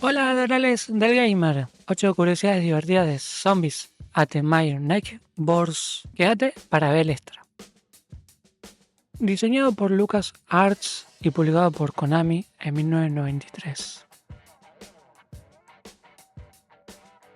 Hola, adorales del gamer. 8 curiosidades divertidas de zombies. Ate Mayer Neck Bors. Quédate para ver extra. Diseñado por Lucas Arts y publicado por Konami en 1993.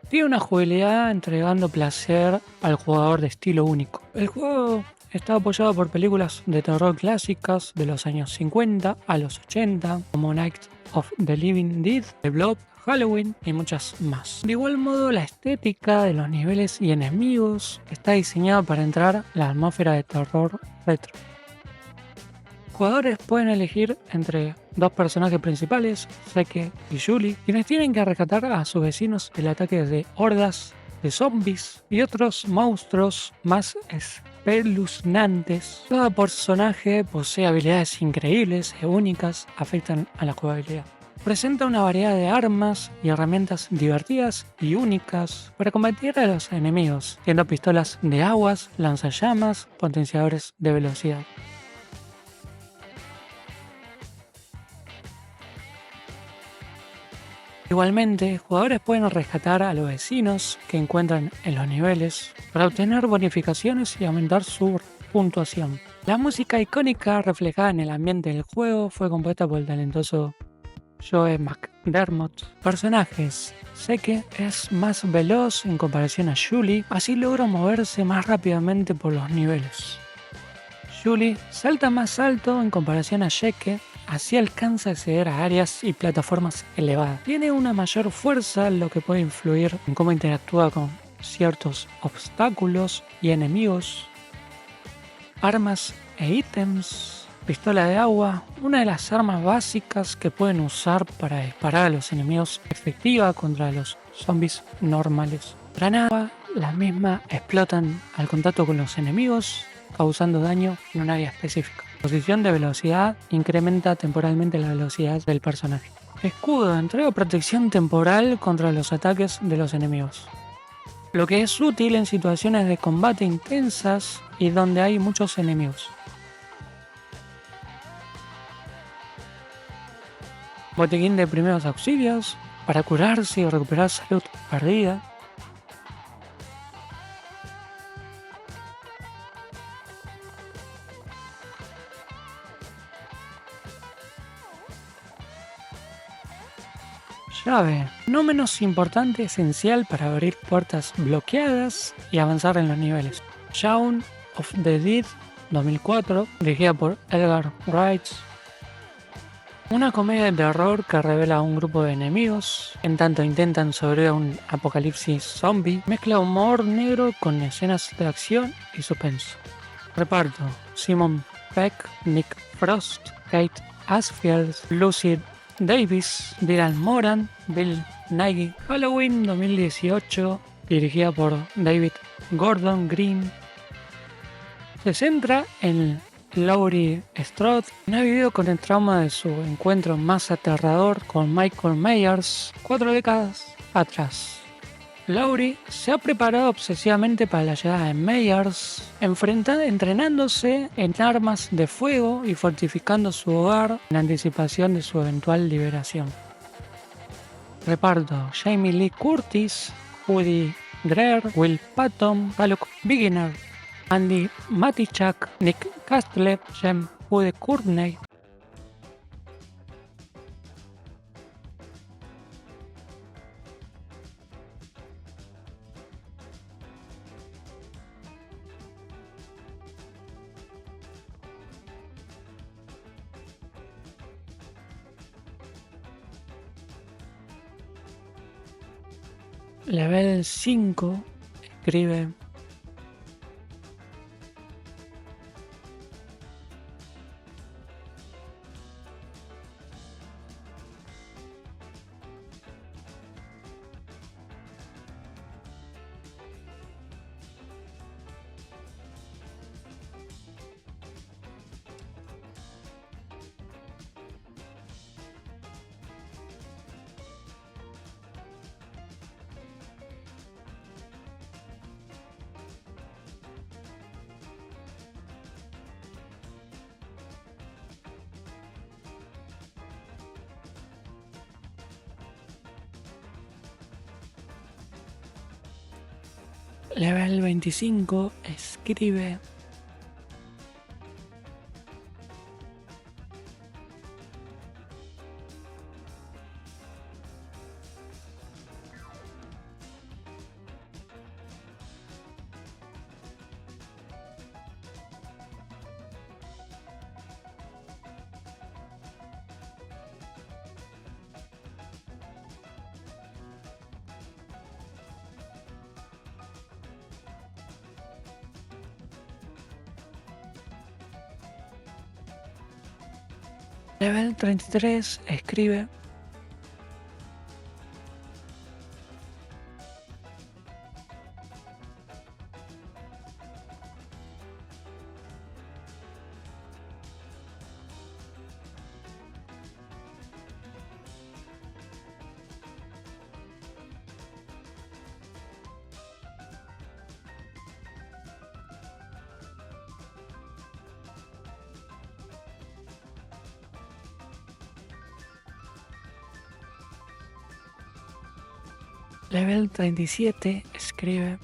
Tiene una jugabilidad entregando placer al jugador de estilo único. El juego está apoyado por películas de terror clásicas de los años 50 a los 80, como Night of the Living Dead, The Blob, Halloween y muchas más. De igual modo, la estética de los niveles y enemigos está diseñada para entrar a la atmósfera de terror retro. Jugadores pueden elegir entre dos personajes principales, Seke y Julie, quienes tienen que rescatar a sus vecinos del ataque de hordas de zombies y otros monstruos más espeluznantes. Cada personaje posee habilidades increíbles e únicas, afectan a la jugabilidad. Presenta una variedad de armas y herramientas divertidas y únicas para combatir a los enemigos, siendo pistolas de aguas, lanzallamas, potenciadores de velocidad. Igualmente, jugadores pueden rescatar a los vecinos que encuentran en los niveles para obtener bonificaciones y aumentar su puntuación. La música icónica reflejada en el ambiente del juego fue compuesta por el talentoso Joe McDermott. Personajes. Seke es más veloz en comparación a Julie, así logra moverse más rápidamente por los niveles. Julie salta más alto en comparación a Seke, así alcanza a acceder a áreas y plataformas elevadas. Tiene una mayor fuerza, lo que puede influir en cómo interactúa con ciertos obstáculos y enemigos. Armas e ítems. Pistola de agua, una de las armas básicas que pueden usar para disparar a los enemigos, efectiva contra los zombies normales. Granada, las mismas explotan al contacto con los enemigos, causando daño en un área específica. Posición de velocidad incrementa temporalmente la velocidad del personaje. Escudo entrega protección temporal contra los ataques de los enemigos, lo que es útil en situaciones de combate intensas y donde hay muchos enemigos. Botiquín de primeros auxilios para curarse y recuperar salud perdida. Llave, no menos importante, esencial para abrir puertas bloqueadas y avanzar en los niveles. Shaun of the Dead 2004, dirigida por Edgar Wright. Una comedia de terror que revela a un grupo de enemigos, en tanto intentan sobrevivir a un apocalipsis zombie, mezcla humor negro con escenas de acción y suspenso. Reparto: Simon Peck, Nick Frost, Kate Asfield, Lucy Davis, Dylan Moran, Bill Nighy. Halloween 2018, dirigida por David Gordon Green. Se centra en Laurie Strode, quien ha vivido con el trauma de su encuentro más aterrador con Michael Myers 4 décadas atrás. Laurie se ha preparado obsesivamente para la llegada de Myers, entrenándose en armas de fuego y fortificando su hogar en anticipación de su eventual liberación. Reparto: Jamie Lee Curtis, Woody Greer, Will Patton, Haluk Beginner, Andy Matichak, Nick Castle, Jem Ude Courtney. Level 5, escribe: Level 25, escribe. Level 33, escribe. Level 37, escribe.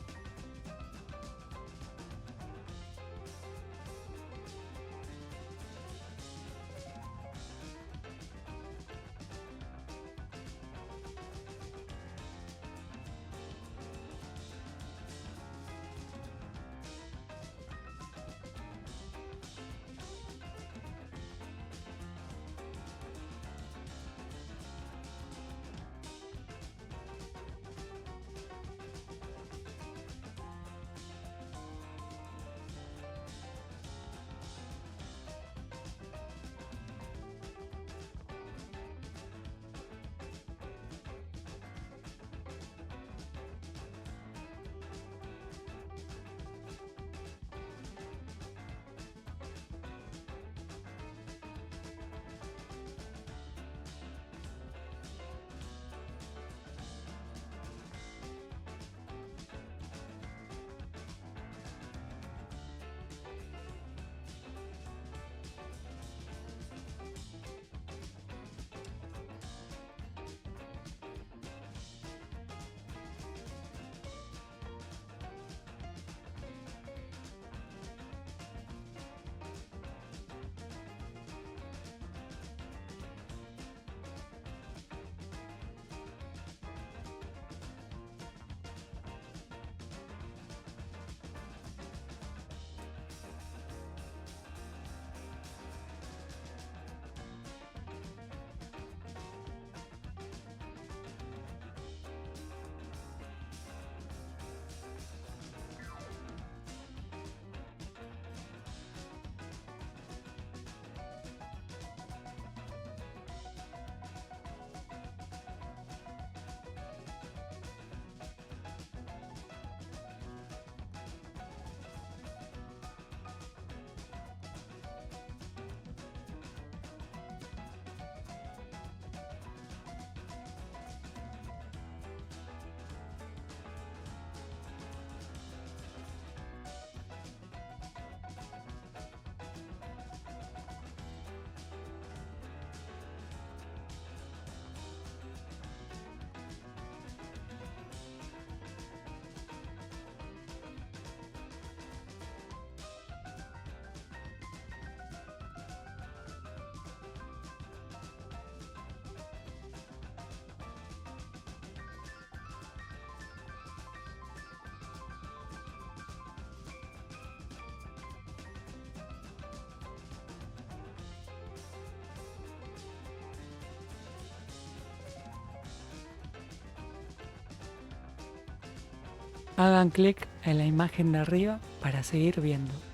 Hagan clic en la imagen de arriba para seguir viendo.